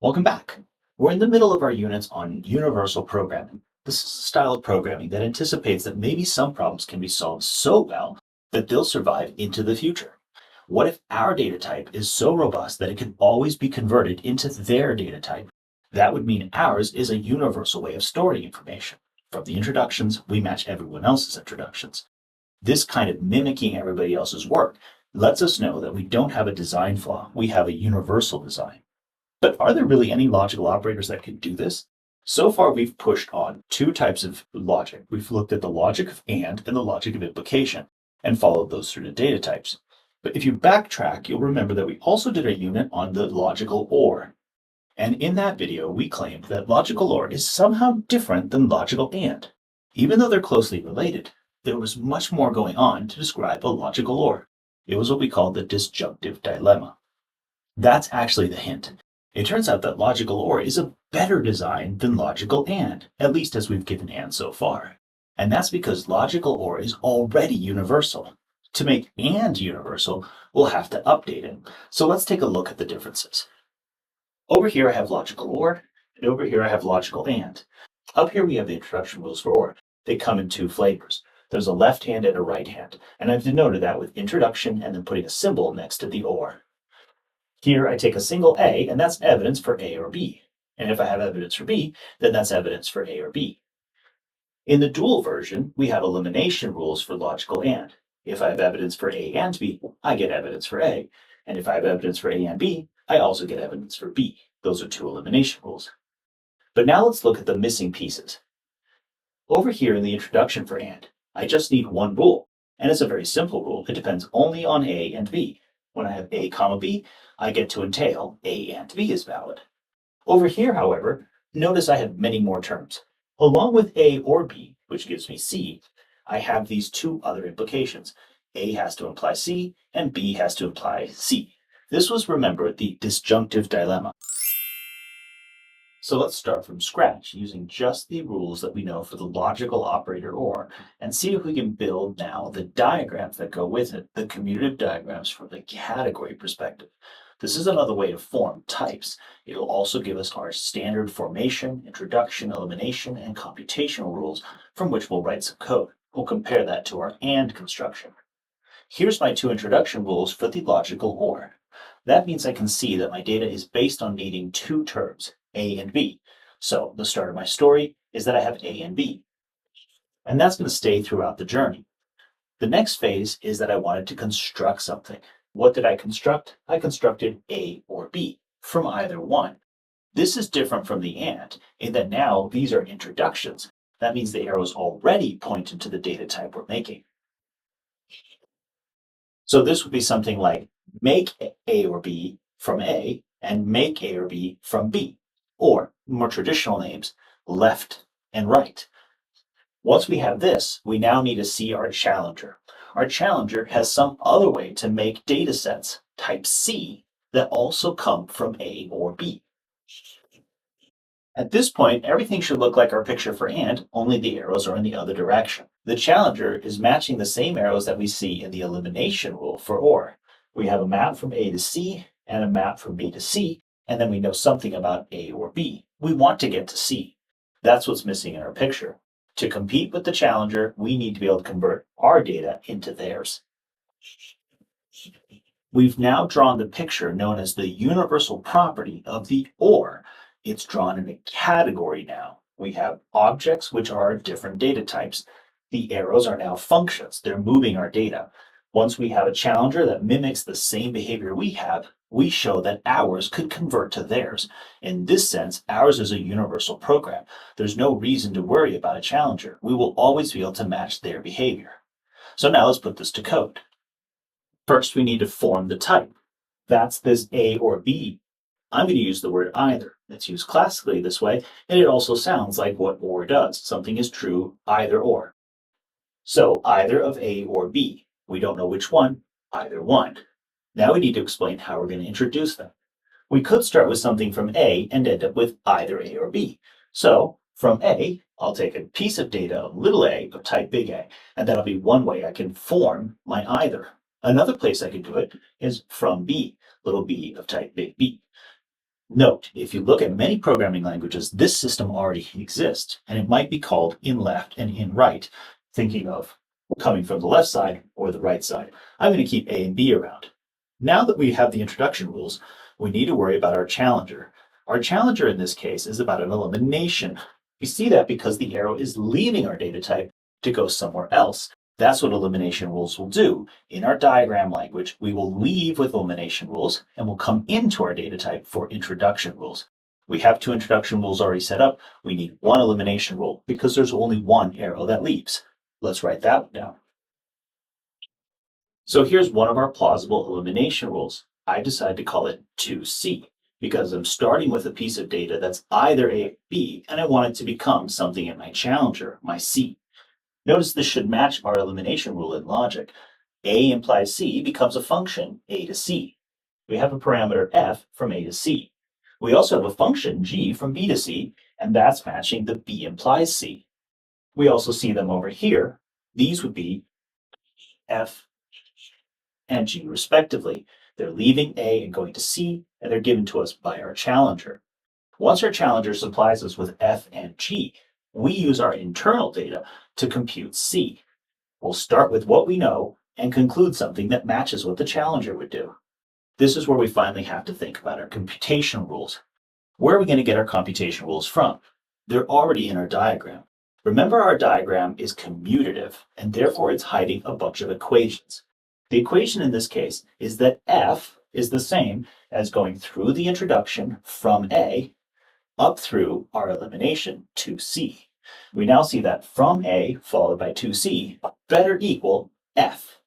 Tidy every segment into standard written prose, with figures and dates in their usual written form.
Welcome back. We're in the middle of our units on universal programming. This is a style of programming that anticipates that maybe some problems can be solved so well that they'll survive into the future. What if our data type is so robust that it can always be converted into their data type? That would mean ours is a universal way of storing information. From the introductions, we match everyone else's introductions. This kind of mimicking everybody else's work lets us know that we don't have a design flaw, we have a universal design. But are there really any logical operators that can do this? So far, we've pushed on two types of logic. We've looked at the logic of AND and the logic of implication and followed those through to data types. But if you backtrack, you'll remember that we also did a unit on the logical OR. And in that video, we claimed that logical OR is somehow different than logical AND. Even though they're closely related, there was much more going on to describe a logical OR. It was what we call the disjunctive dilemma. That's actually the hint. It turns out that logical OR is a better design than logical AND, at least as we've given AND so far. And that's because logical OR is already universal. To make AND universal, we'll have to update it. So let's take a look at the differences. Over here I have logical OR, and over here I have logical AND. Up here we have the introduction rules for OR. They come in two flavors. There's a left hand and a right hand, and I've denoted that with introduction and then putting a symbol next to the OR. Here I take a single A, and that's evidence for A or B. And if I have evidence for B, then that's evidence for A or B. In the dual version, we have elimination rules for logical AND. If I have evidence for A and B, I get evidence for A. And if I have evidence for A and B, I also get evidence for B. Those are two elimination rules. But now let's look at the missing pieces. Over here in the introduction for AND, I just need one rule. And it's a very simple rule. It depends only on A and B. When I have A comma B, I get to entail A and B is valid. Over here, however, notice I have many more terms. Along with A or B, which gives me C, I have these two other implications. A has to imply C, and B has to imply C. This was, remember, the disjunctive dilemma. So let's start from scratch using just the rules that we know for the logical operator OR and see if we can build now the diagrams that go with it, the commutative diagrams from the category perspective. This is another way to form types. It'll also give us our standard formation, introduction, elimination, and computational rules from which we'll write some code. We'll compare that to our AND construction. Here's my two introduction rules for the logical OR. That means I can see that my data is based on needing two terms, A and B. So the start of my story is that I have A and B. And that's going to stay throughout the journey. The next phase is that I wanted to construct something. What did I construct? I constructed A or B from either one. This is different from the AND in that now these are introductions. That means the arrows already pointed to the data type we're making. So this would be something like make A or B from A and make A or B from B, or more traditional names, left and right. Once we have this, we now need to see our challenger. Our challenger has some other way to make data sets type C that also come from A or B. At this point, everything should look like our picture for AND, only the arrows are in the other direction. The challenger is matching the same arrows that we see in the elimination rule for OR. We have a map from A to C and a map from B to C, and then we know something about A or B. We want to get to C. That's what's missing in our picture. To compete with the challenger, we need to be able to convert our data into theirs. We've now drawn the picture known as the universal property of the OR. It's drawn in a category now. We have objects, which are different data types. The arrows are now functions. They're moving our data. Once we have a challenger that mimics the same behavior we have, we show that ours could convert to theirs. In this sense, ours is a universal program. There's no reason to worry about a challenger. We will always be able to match their behavior. So now let's put this to code. First, we need to form the type. That's this A or B. I'm going to use the word either. It's used classically this way, and it also sounds like what OR does. Something is true, either or. So either of A or B. We don't know which one, either one. Now we need to explain how we're going to introduce them. We could start with something from A and end up with either A or B. So from A, I'll take a piece of data, little a, of type big A, and that'll be one way I can form my either. Another place I can do it is from B, little b of type big B. Note, if you look at many programming languages, this system already exists, and it might be called in left and in right, thinking of coming from the left side or the right side. I'm going to keep A and B around. Now that we have the introduction rules, we need to worry about our challenger. Our challenger in this case is about an elimination. We see that because the arrow is leaving our data type to go somewhere else. That's what elimination rules will do. In our diagram language, we will leave with elimination rules and we'll come into our data type for introduction rules. We have two introduction rules already set up. We need one elimination rule because there's only one arrow that leaves. Let's write that one down. So here's one of our plausible elimination rules. I decided to call it 2C because I'm starting with a piece of data that's either A or B, and I want it to become something in my challenger, my C. Notice this should match our elimination rule in logic. A implies C becomes a function, A to C. We have a parameter f from A to C. We also have a function g from B to C, and that's matching the B implies C. We also see them over here. These would be f and g respectively. They're leaving A and going to C, and they're given to us by our challenger. Once our challenger supplies us with f and g, we use our internal data to compute C. We'll start with what we know and conclude something that matches what the challenger would do. This is where we finally have to think about our computation rules. Where are we going to get our computation rules from? They're already in our diagram. Remember, our diagram is commutative, and therefore it's hiding a bunch of equations. The equation in this case is that f is the same as going through the introduction from A up through our elimination to C. We now see that from A followed by 2C better equal f.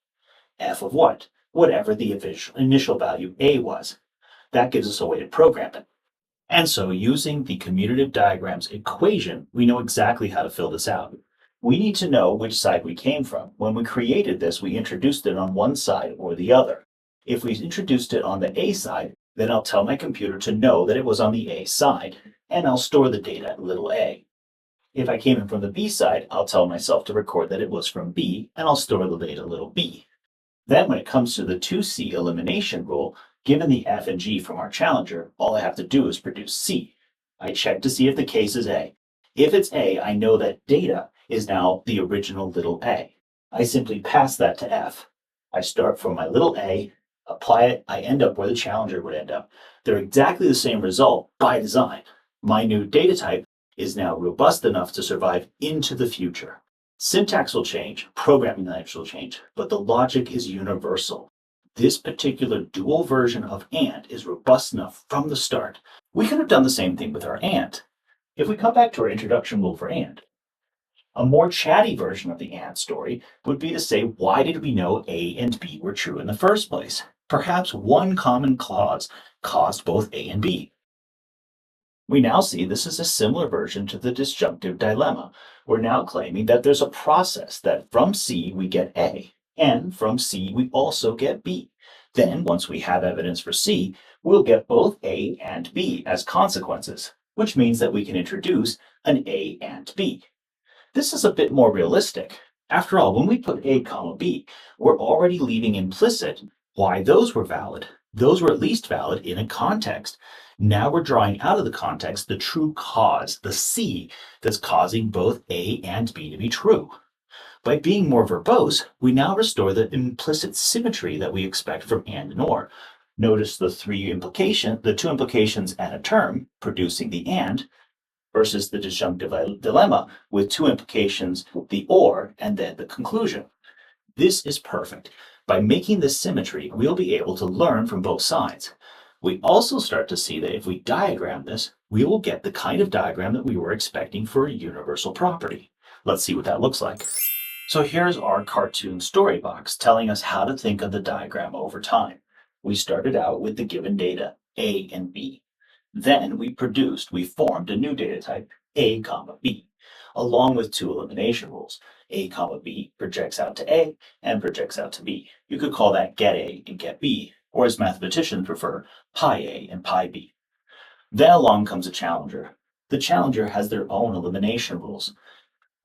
F of what? Whatever the initial value A was. That gives us a way to program it. And so using the commutative diagram's equation, we know exactly how to fill this out. We need to know which side we came from. When we created this, we introduced it on one side or the other. If we introduced it on the A side, then I'll tell my computer to know that it was on the A side, and I'll store the data at little a. If I came in from the B side, I'll tell myself to record that it was from B, and I'll store the data little b. Then when it comes to the 2C elimination rule, given the f and g from our challenger, all I have to do is produce C. I check to see if the case is A. If it's A, I know that data is now the original little a. I simply pass that to f. I start from my little a, apply it, I end up where the challenger would end up. They're exactly the same result by design. My new data type is now robust enough to survive into the future. Syntax will change, programming language will change, but the logic is universal. This particular dual version of AND is robust enough from the start. We could have done the same thing with our AND. If we come back to our introduction rule for AND, a more chatty version of the AND story would be to say, why did we know A and B were true in the first place? Perhaps one common clause caused both A and B. We now see this is a similar version to the disjunctive dilemma. We're now claiming that there's a process that from C we get A, and from C we also get B. Then, once we have evidence for C, we'll get both A and B as consequences, which means that we can introduce an A and B. This is a bit more realistic. After all, when we put A comma B, we're already leaving implicit why those were valid. Those were at least valid in a context. Now we're drawing out of the context the true cause, the C that's causing both A and B to be true. By being more verbose, we now restore the implicit symmetry that we expect from AND and OR. Notice the two implications and a term producing the AND versus the disjunctive dilemma with two implications, the OR, and then the conclusion. This is perfect. By making this symmetry, we'll be able to learn from both sides. We also start to see that if we diagram this, we will get the kind of diagram that we were expecting for a universal property. Let's see what that looks like. So here's our cartoon story box telling us how to think of the diagram over time. We started out with the given data, A and B. Then we formed a new data type, A comma B, along with two elimination rules. A comma B projects out to A and projects out to B. You could call that get A and get B, or as mathematicians prefer, pi A and pi B. Then along comes a challenger. The challenger has their own elimination rules.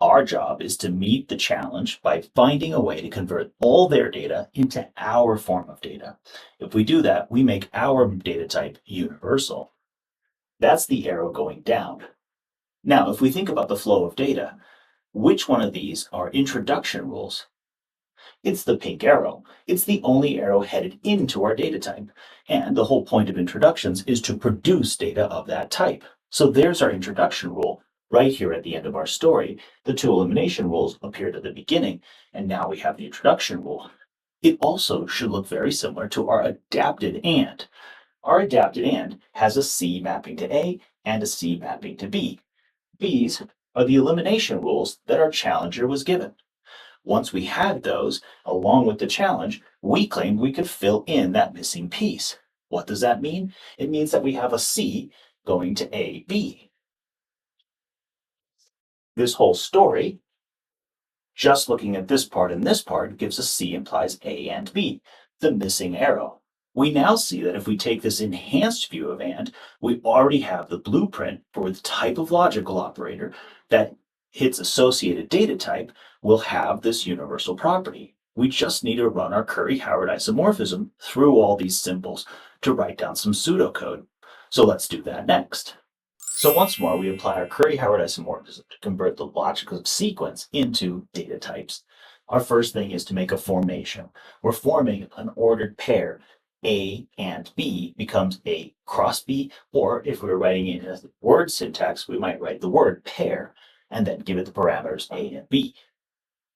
Our job is to meet the challenge by finding a way to convert all their data into our form of data. If we do that, we make our data type universal. That's the arrow going down. Now, if we think about the flow of data, which one of these are introduction rules? It's the pink arrow. It's the only arrow headed into our data type. And the whole point of introductions is to produce data of that type. So there's our introduction rule right here at the end of our story. The two elimination rules appeared at the beginning, and now we have the introduction rule. It also should look very similar to our adapted AND. Our adapted AND has a C mapping to A and a C mapping to B. These are the elimination rules that our challenger was given. Once we had those, along with the challenge, we claimed we could fill in that missing piece. What does that mean? It means that we have a C going to A, B. This whole story, just looking at this part and this part, gives us C implies A and B, the missing arrow. We now see that if we take this enhanced view of AND, we already have the blueprint for the type of logical operator that its associated data type will have this universal property. We just need to run our Curry-Howard isomorphism through all these symbols to write down some pseudocode. So let's do that next. So once more, we apply our Curry-Howard isomorphism to convert the logical sequence into data types. Our first thing is to make a formation. We're forming an ordered pair. A and B becomes A cross B, or if we were writing it as word syntax, we might write the word pair and then give it the parameters A and B.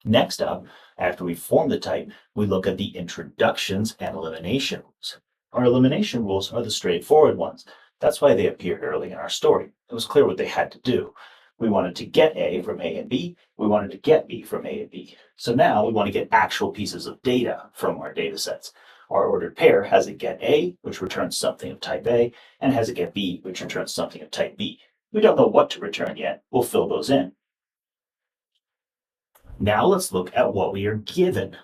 Next up, after we form the type, we look at the introductions and elimination rules. Our elimination rules are the straightforward ones. That's why they appeared early in our story. It was clear what they had to do. We wanted to get A from A and B. We wanted to get B from A and B. So now we want to get actual pieces of data from our data sets. Our ordered pair has a get A, which returns something of type A, and has a get B, which returns something of type B. We don't know what to return yet. We'll fill those in. Now let's look at what we are given.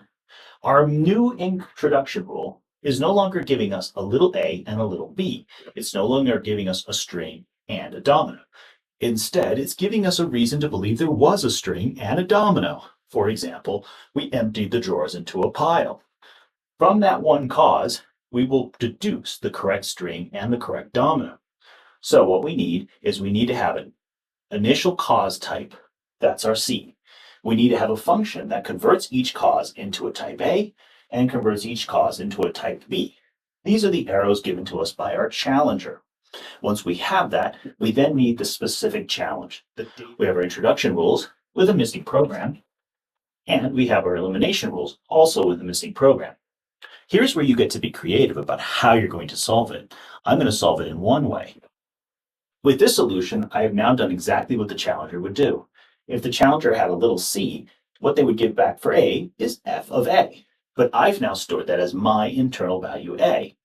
Our new introduction rule is no longer giving us a little a and a little b. It's no longer giving us a string and a domino. Instead, it's giving us a reason to believe there was a string and a domino. For example, we emptied the drawers into a pile. From that one cause, we will deduce the correct string and the correct domino. So what we need is we need to have an initial cause type. That's our C. We need to have a function that converts each cause into a type A and converts each cause into a type B. These are the arrows given to us by our challenger. Once we have that, we then need the specific challenge. We have our introduction rules with a missing program, and we have our elimination rules also with a missing program. Here's where you get to be creative about how you're going to solve it. I'm going to solve it in one way. With this solution, I have now done exactly what the challenger would do. If the challenger had a little c, what they would give back for A is f of A. But I've now stored that as my internal value A.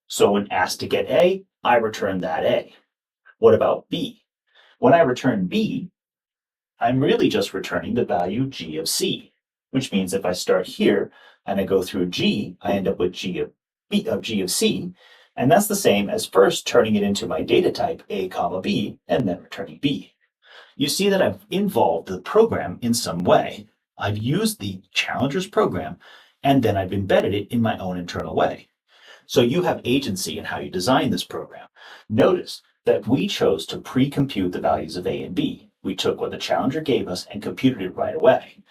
So when asked to get A, I return that A. What about B? When I return B, I'm really just returning the value g of c, which means if I start here and I go through g, I end up with g of c, and that's the same as first turning it into my data type A comma B and then returning B. You see that I've involved the program in some way. I've used the challenger's program, and then I've embedded it in my own internal way. So you have agency in how you design this program. Notice that we chose to pre-compute the values of A and B. We took what the challenger gave us and computed it right away.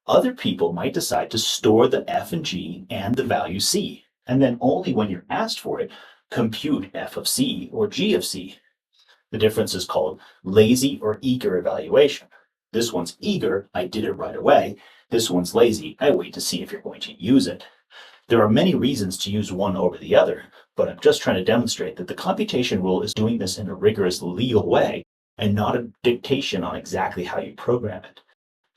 Other people might decide to store the f and g and the value c, and then only when you're asked for it, compute f of c or g of c. The difference is called lazy or eager evaluation. This one's eager, I did it right away. This one's lazy, I wait to see if you're going to use it. There are many reasons to use one over the other, but I'm just trying to demonstrate that the computation rule is doing this in a rigorous legal way and not a dictation on exactly how you program it.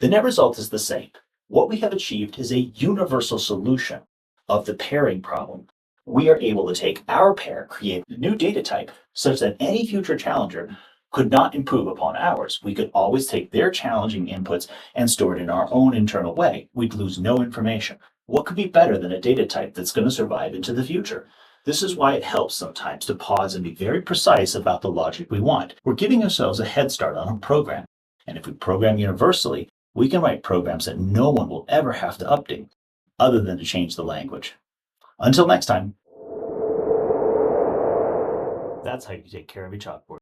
The net result is the same. What we have achieved is a universal solution of the pairing problem. We are able to take our pair, create a new data type such that any future challenger could not improve upon ours. We could always take their challenging inputs and store it in our own internal way. We'd lose no information. What could be better than a data type that's going to survive into the future? This is why it helps sometimes to pause and be very precise about the logic we want. We're giving ourselves a head start on a program. And if we program universally, we can write programs that no one will ever have to update, other than to change the language. Until next time. That's how you take care of your chalkboard.